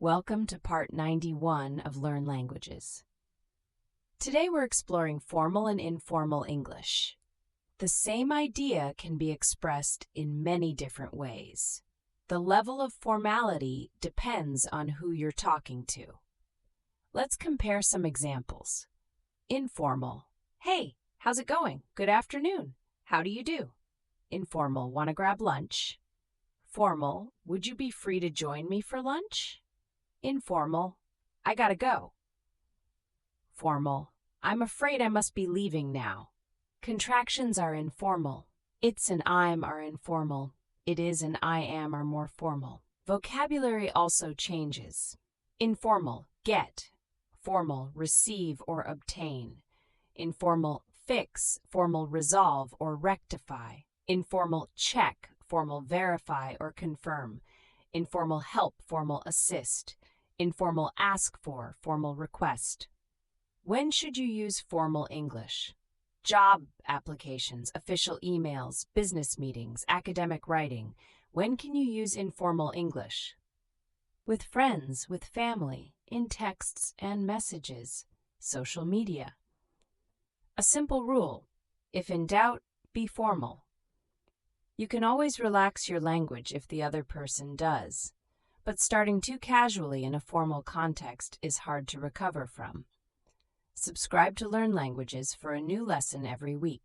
Welcome to part 91 of Learn Languages. Today we're exploring formal and informal English. The same idea can be expressed in many different ways. The level of formality depends on who you're talking to. Let's compare some examples. Informal. Hey, how's it going? Good afternoon. How do you do? Informal. Want to grab lunch? Formal. Would you be free to join me for lunch? Informal. I gotta go. Formal. I'm afraid I must be leaving now. Contractions are informal. It's and I'm are informal. It is and I am are more formal. Vocabulary also changes. Informal, get. Formal, receive or obtain. Informal, fix. Formal, resolve or rectify. Informal, check. Formal, verify or confirm. Informal, help. Formal, assist. Informal, ask for. Formal, request. When should you use formal English? Job applications, official emails, business meetings, academic writing. When can you use informal English? With friends, with family, in texts and messages, social media. A simple rule: if in doubt, be formal. You can always relax your language if the other person does, but starting too casually in a formal context is hard to recover from. Subscribe to Learn Languages for a new lesson every week.